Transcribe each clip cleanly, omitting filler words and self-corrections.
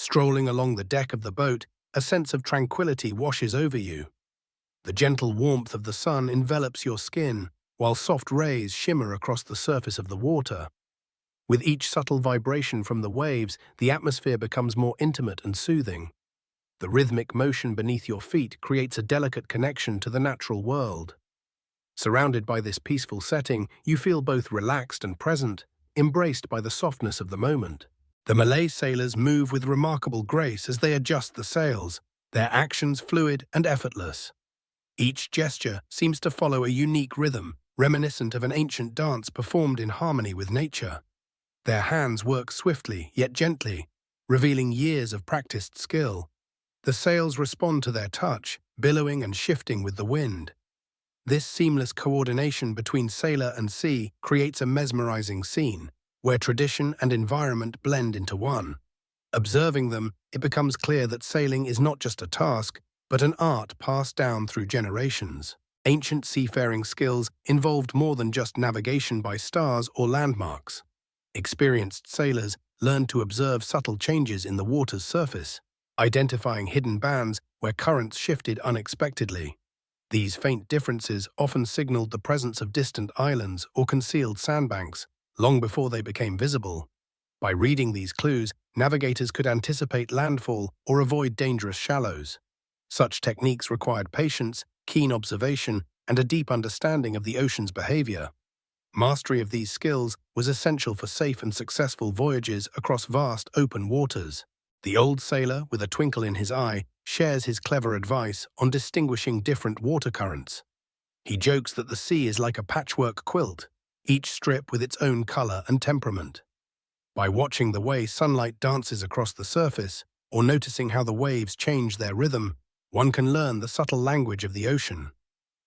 Strolling along the deck of the boat, a sense of tranquility washes over you. The gentle warmth of the sun envelops your skin, while soft rays shimmer across the surface of the water. With each subtle vibration from the waves, the atmosphere becomes more intimate and soothing. The rhythmic motion beneath your feet creates a delicate connection to the natural world. Surrounded by this peaceful setting, you feel both relaxed and present, embraced by the softness of the moment. The Malay sailors move with remarkable grace as they adjust the sails, their actions fluid and effortless. Each gesture seems to follow a unique rhythm, reminiscent of an ancient dance performed in harmony with nature. Their hands work swiftly yet gently, revealing years of practiced skill. The sails respond to their touch, billowing and shifting with the wind. This seamless coordination between sailor and sea creates a mesmerizing scene, where tradition and environment blend into one. Observing them, it becomes clear that sailing is not just a task, but an art passed down through generations. Ancient seafaring skills involved more than just navigation by stars or landmarks. Experienced sailors learned to observe subtle changes in the water's surface, identifying hidden bands where currents shifted unexpectedly. These faint differences often signaled the presence of distant islands or concealed sandbanks, long before they became visible. By reading these clues, navigators could anticipate landfall or avoid dangerous shallows. Such techniques required patience, keen observation, and a deep understanding of the ocean's behavior. Mastery of these skills was essential for safe and successful voyages across vast open waters. The old sailor, with a twinkle in his eye, shares his clever advice on distinguishing different water currents. He jokes that the sea is like a patchwork quilt, each strip with its own color and temperament. By watching the way sunlight dances across the surface, or noticing how the waves change their rhythm, one can learn the subtle language of the ocean.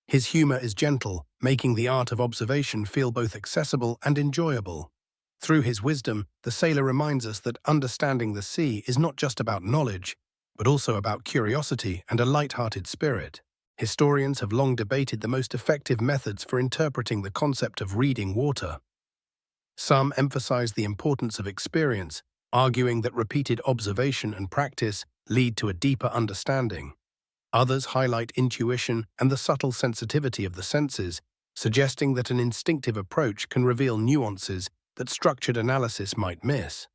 His humor is gentle, making the art of observation feel both accessible and enjoyable. Through his wisdom, the sailor reminds us that understanding the sea is not just about knowledge, but also about curiosity and a light-hearted spirit. Historians have long debated the most effective methods for interpreting the concept of reading water. Some emphasize the importance of experience, arguing that repeated observation and practice lead to a deeper understanding. Others highlight intuition and the subtle sensitivity of the senses, suggesting that an instinctive approach can reveal nuances that structured analysis might miss.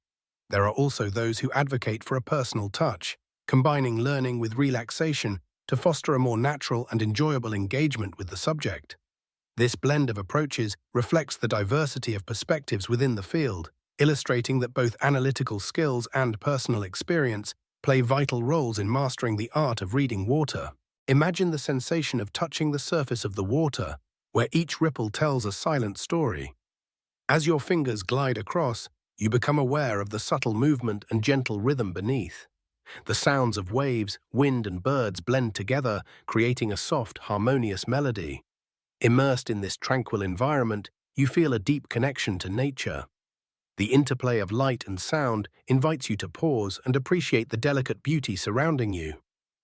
There are also those who advocate for a personal touch, combining learning with relaxation to foster a more natural and enjoyable engagement with the subject. This blend of approaches reflects the diversity of perspectives within the field, illustrating that both analytical skills and personal experience play vital roles in mastering the art of reading water. Imagine the sensation of touching the surface of the water, where each ripple tells a silent story. As your fingers glide across, you become aware of the subtle movement and gentle rhythm beneath. The sounds of waves, wind, and birds blend together, creating a soft, harmonious melody. Immersed in this tranquil environment, you feel a deep connection to nature. The interplay of light and sound invites you to pause and appreciate the delicate beauty surrounding you.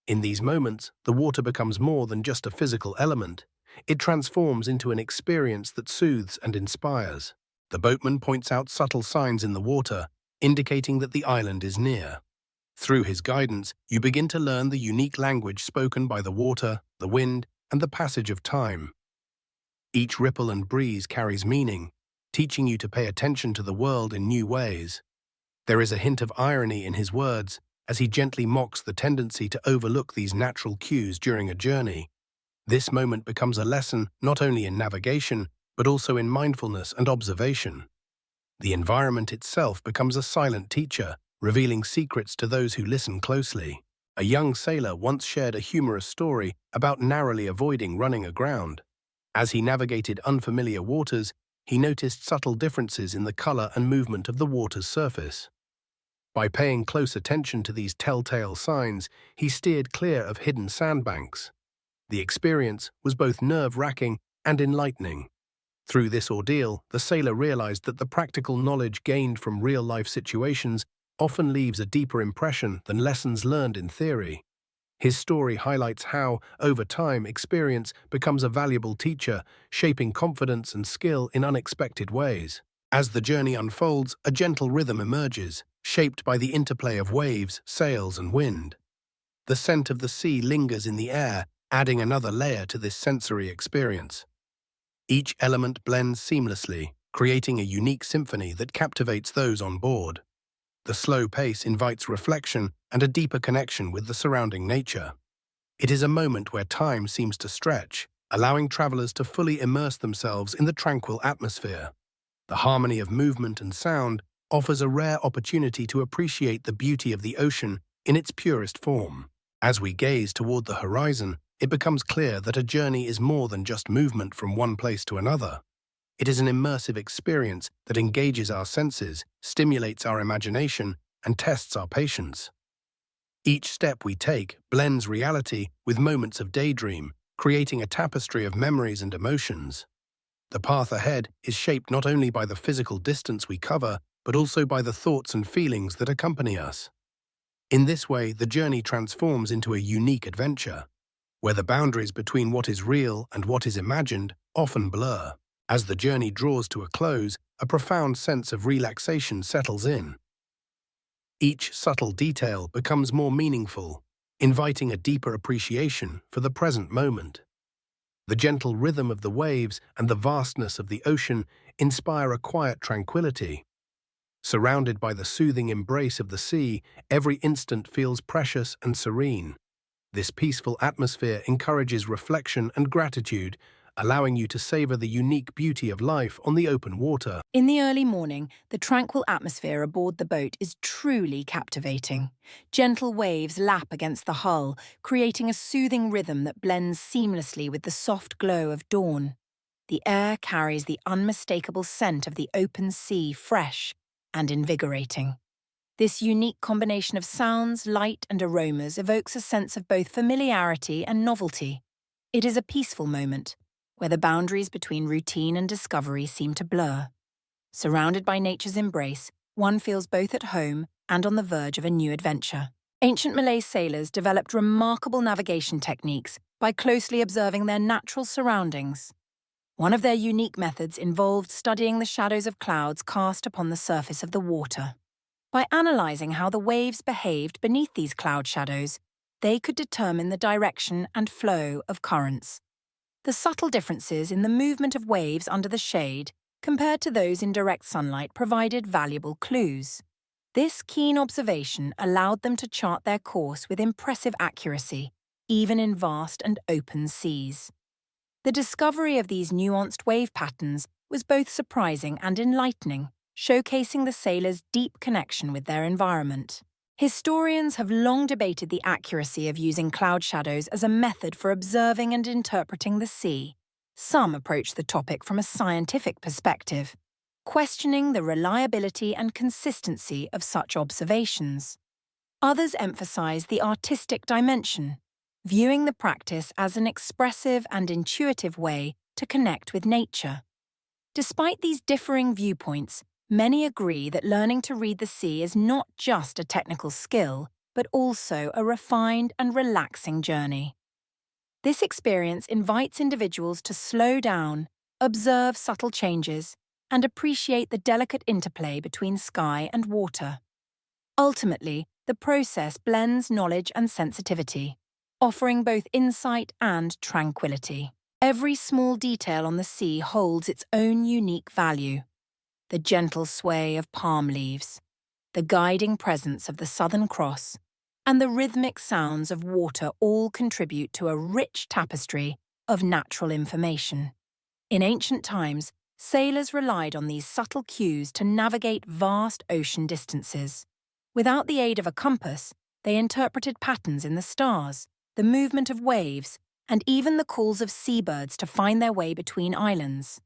In these moments, the water becomes more than just a physical element. It transforms into an experience that soothes and inspires. The boatman points out subtle signs in the water, indicating that the island is near. Through his guidance, you begin to learn the unique language spoken by the water, the wind, and the passage of time. Each ripple and breeze carries meaning, teaching you to pay attention to the world in new ways. There is a hint of irony in his words, as he gently mocks the tendency to overlook these natural cues during a journey. This moment becomes a lesson not only in navigation, but also in mindfulness and observation. The environment itself becomes a silent teacher, revealing secrets to those who listen closely. A young sailor once shared a humorous story about narrowly avoiding running aground. As he navigated unfamiliar waters, he noticed subtle differences in the color and movement of the water's surface. By paying close attention to these telltale signs, he steered clear of hidden sandbanks. The experience was both nerve-wracking and enlightening. Through this ordeal, the sailor realized that the practical knowledge gained from real-life situations often leaves a deeper impression than lessons learned in theory. His story highlights how, over time, experience becomes a valuable teacher, shaping confidence and skill in unexpected ways. As the journey unfolds, a gentle rhythm emerges, shaped by the interplay of waves, sails, and wind. The scent of the sea lingers in the air, adding another layer to this sensory experience. Each element blends seamlessly, creating a unique symphony that captivates those on board. The slow pace invites reflection and a deeper connection with the surrounding nature. It is a moment where time seems to stretch, allowing travelers to fully immerse themselves in the tranquil atmosphere. The harmony of movement and sound offers a rare opportunity to appreciate the beauty of the ocean in its purest form. As we gaze toward the horizon, it becomes clear that a journey is more than just movement from one place to another. It is an immersive experience that engages our senses, stimulates our imagination, and tests our patience. Each step we take blends reality with moments of daydream, creating a tapestry of memories and emotions. The path ahead is shaped not only by the physical distance we cover, but also by the thoughts and feelings that accompany us. In this way, the journey transforms into a unique adventure, where the boundaries between what is real and what is imagined often blur. As the journey draws to a close, a profound sense of relaxation settles in. Each subtle detail becomes more meaningful, inviting a deeper appreciation for the present moment. The gentle rhythm of the waves and the vastness of the ocean inspire a quiet tranquility. Surrounded by the soothing embrace of the sea, every instant feels precious and serene. This peaceful atmosphere encourages reflection and gratitude, allowing you to savor the unique beauty of life on the open water. In the early morning, the tranquil atmosphere aboard the boat is truly captivating. Gentle waves lap against the hull, creating a soothing rhythm that blends seamlessly with the soft glow of dawn. The air carries the unmistakable scent of the open sea, fresh and invigorating. This unique combination of sounds, light, and aromas evokes a sense of both familiarity and novelty. It is a peaceful moment, where the boundaries between routine and discovery seem to blur. Surrounded by nature's embrace, one feels both at home and on the verge of a new adventure. Ancient Malay sailors developed remarkable navigation techniques by closely observing their natural surroundings. One of their unique methods involved studying the shadows of clouds cast upon the surface of the water. By analyzing how the waves behaved beneath these cloud shadows, they could determine the direction and flow of currents. The subtle differences in the movement of waves under the shade compared to those in direct sunlight provided valuable clues. This keen observation allowed them to chart their course with impressive accuracy, even in vast and open seas. The discovery of these nuanced wave patterns was both surprising and enlightening, showcasing the sailors' deep connection with their environment. Historians have long debated the accuracy of using cloud shadows as a method for observing and interpreting the sea. Some approach the topic from a scientific perspective, questioning the reliability and consistency of such observations. Others emphasize the artistic dimension, viewing the practice as an expressive and intuitive way to connect with nature. Despite these differing viewpoints, many agree that learning to read the sea is not just a technical skill, but also a refined and relaxing journey. This experience invites individuals to slow down, observe subtle changes, and appreciate the delicate interplay between sky and water. Ultimately, the process blends knowledge and sensitivity, offering both insight and tranquility. Every small detail on the sea holds its own unique value. The gentle sway of palm leaves, the guiding presence of the Southern Cross, and the rhythmic sounds of water all contribute to a rich tapestry of natural information. In ancient times, sailors relied on these subtle cues to navigate vast ocean distances. Without the aid of a compass, they interpreted patterns in the stars, the movement of waves, and even the calls of seabirds to find their way between islands.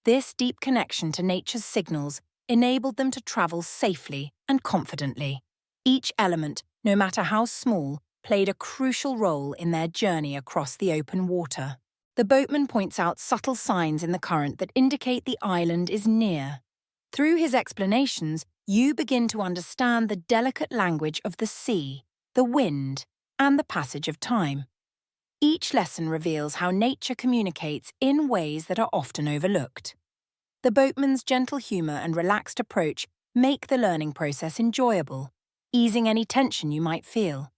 This deep connection to nature's signals enabled them to travel safely and confidently. Each element, no matter how small, played a crucial role in their journey across the open water. The boatman points out subtle signs in the current that indicate the island is near. Through his explanations, you begin to understand the delicate language of the sea, the wind, and the passage of time. Each lesson reveals how nature communicates in ways that are often overlooked. The boatman's gentle humor and relaxed approach make the learning process enjoyable, easing any tension you might feel.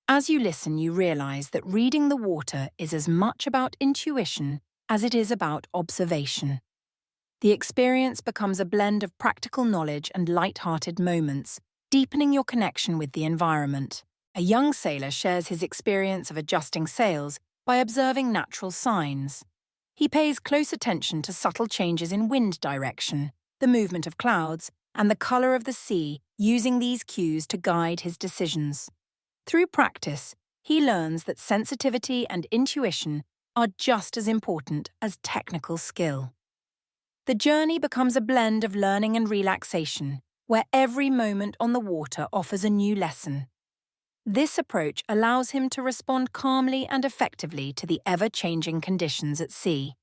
As you listen, you realize that reading the water is as much about intuition as it is about observation. The experience becomes a blend of practical knowledge and light-hearted moments, deepening your connection with the environment. A young sailor shares his experience of adjusting sails by observing natural signs. He pays close attention to subtle changes in wind direction, the movement of clouds, and the color of the sea, using these cues to guide his decisions. Through practice, he learns that sensitivity and intuition are just as important as technical skill. The journey becomes a blend of learning and relaxation, where every moment on the water offers a new lesson. This approach allows him to respond calmly and effectively to the ever-changing conditions at sea.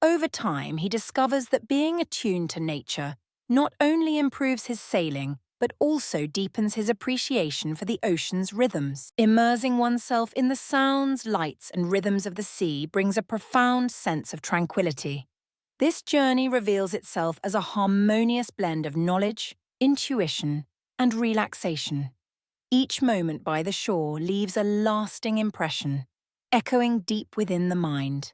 Over time, he discovers that being attuned to nature not only improves his sailing, but also deepens his appreciation for the ocean's rhythms. Immersing oneself in the sounds, lights, and rhythms of the sea brings a profound sense of tranquility. This journey reveals itself as a harmonious blend of knowledge, intuition, and relaxation. Each moment by the shore leaves a lasting impression, echoing deep within the mind.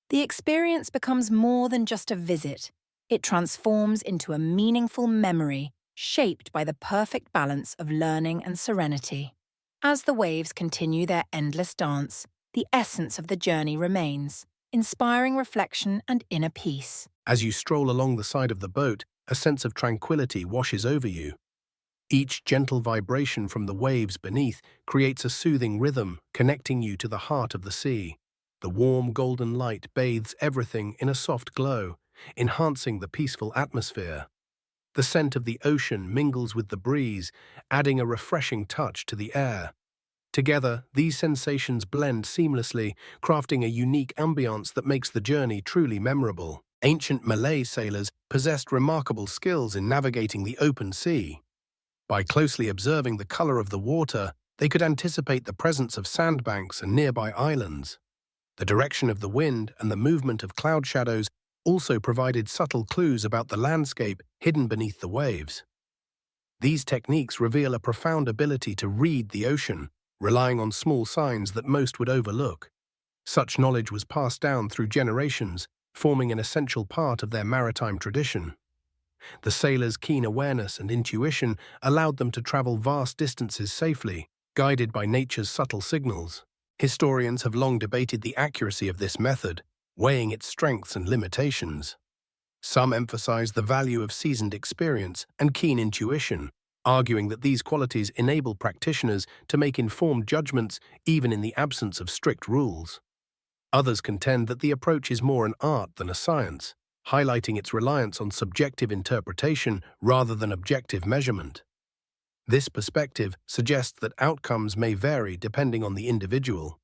The experience becomes more than just a visit. It transforms into a meaningful memory, shaped by the perfect balance of learning and serenity. As the waves continue their endless dance, the essence of the journey remains, inspiring reflection and inner peace. As you stroll along the side of the boat, a sense of tranquility washes over you. Each gentle vibration from the waves beneath creates a soothing rhythm, connecting you to the heart of the sea. The warm golden light bathes everything in a soft glow, enhancing the peaceful atmosphere. The scent of the ocean mingles with the breeze, adding a refreshing touch to the air. Together, these sensations blend seamlessly, crafting a unique ambiance that makes the journey truly memorable. Ancient Malay sailors possessed remarkable skills in navigating the open sea. By closely observing the color of the water, they could anticipate the presence of sandbanks and nearby islands. The direction of the wind and the movement of cloud shadows also provided subtle clues about the landscape hidden beneath the waves. These techniques reveal a profound ability to read the ocean, relying on small signs that most would overlook. Such knowledge was passed down through generations, forming an essential part of their maritime tradition. The sailors' keen awareness and intuition allowed them to travel vast distances safely, guided by nature's subtle signals. Historians have long debated the accuracy of this method, weighing its strengths and limitations. Some emphasize the value of seasoned experience and keen intuition, arguing that these qualities enable practitioners to make informed judgments even in the absence of strict rules. Others contend that the approach is more an art than a science, highlighting its reliance on subjective interpretation rather than objective measurement. This perspective suggests that outcomes may vary depending on the individual,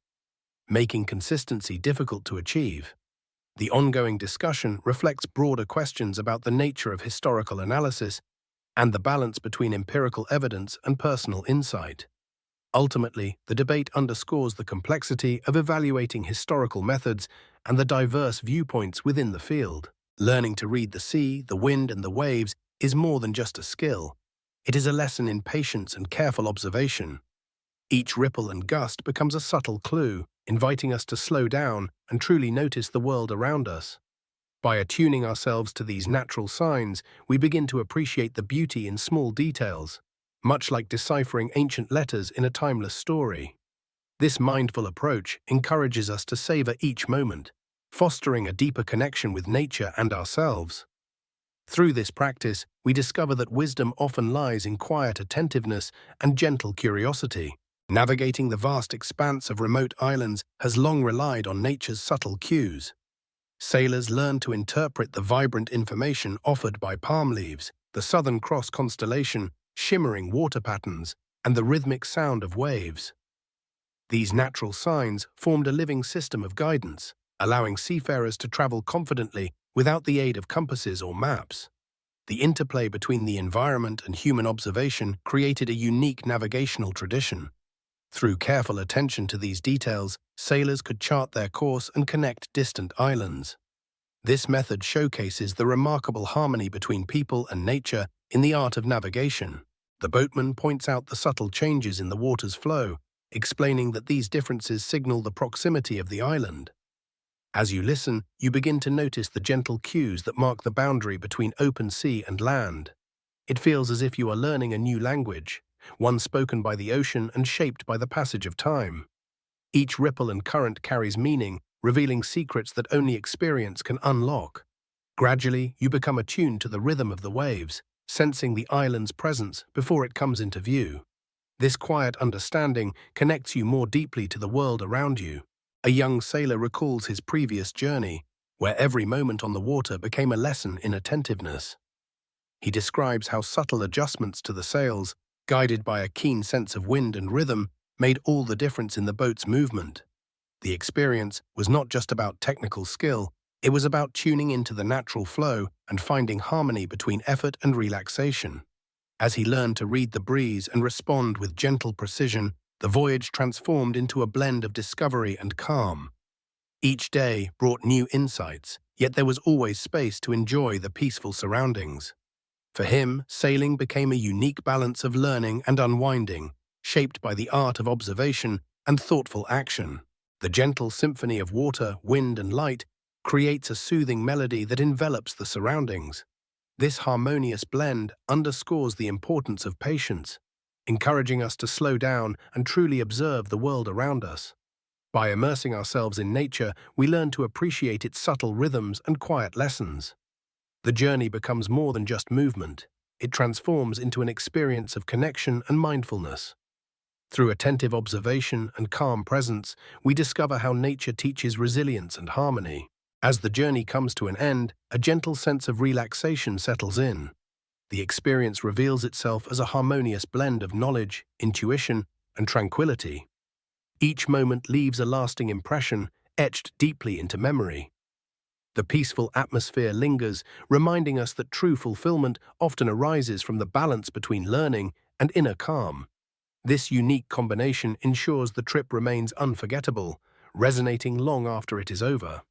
making consistency difficult to achieve. The ongoing discussion reflects broader questions about the nature of historical analysis and the balance between empirical evidence and personal insight. Ultimately, the debate underscores the complexity of evaluating historical methods and the diverse viewpoints within the field. Learning to read the sea, the wind, and the waves is more than just a skill. It is a lesson in patience and careful observation. Each ripple and gust becomes a subtle clue, inviting us to slow down and truly notice the world around us. By attuning ourselves to these natural signs, we begin to appreciate the beauty in small details, much like deciphering ancient letters in a timeless story. This mindful approach encourages us to savor each moment, fostering a deeper connection with nature and ourselves. Through this practice, we discover that wisdom often lies in quiet attentiveness and gentle curiosity. Navigating the vast expanse of remote islands has long relied on nature's subtle cues. Sailors learn to interpret the vibrant information offered by palm leaves, the Southern Cross constellation, shimmering water patterns, and the rhythmic sound of waves. These natural signs formed a living system of guidance, allowing seafarers to travel confidently without the aid of compasses or maps. The interplay between the environment and human observation created a unique navigational tradition. Through careful attention to these details, sailors could chart their course and connect distant islands. This method showcases the remarkable harmony between people and nature, In the art of navigation, the boatman points out the subtle changes in the water's flow, explaining that these differences signal the proximity of the island. As you listen, you begin to notice the gentle cues that mark the boundary between open sea and land. It feels as if you are learning a new language, one spoken by the ocean and shaped by the passage of time. Each ripple and current carries meaning, revealing secrets that only experience can unlock. Gradually, you become attuned to the rhythm of the waves, sensing the island's presence before it comes into view. This quiet understanding connects you more deeply to the world around you. A young sailor recalls his previous journey, where every moment on the water became a lesson in attentiveness. He describes how subtle adjustments to the sails, guided by a keen sense of wind and rhythm, made all the difference in the boat's movement. The experience was not just about technical skill, it was about tuning into the natural flow and finding harmony between effort and relaxation. As he learned to read the breeze and respond with gentle precision, the voyage transformed into a blend of discovery and calm. Each day brought new insights, yet there was always space to enjoy the peaceful surroundings. For him, sailing became a unique balance of learning and unwinding, shaped by the art of observation and thoughtful action. The gentle symphony of water, wind, and light creates a soothing melody that envelops the surroundings. This harmonious blend underscores the importance of patience, encouraging us to slow down and truly observe the world around us. By immersing ourselves in nature, we learn to appreciate its subtle rhythms and quiet lessons. The journey becomes more than just movement. It transforms into an experience of connection and mindfulness. Through attentive observation and calm presence, we discover how nature teaches resilience and harmony. As the journey comes to an end, a gentle sense of relaxation settles in. The experience reveals itself as a harmonious blend of knowledge, intuition, and tranquility. Each moment leaves a lasting impression, etched deeply into memory. The peaceful atmosphere lingers, reminding us that true fulfillment often arises from the balance between learning and inner calm. This unique combination ensures the trip remains unforgettable, resonating long after it is over.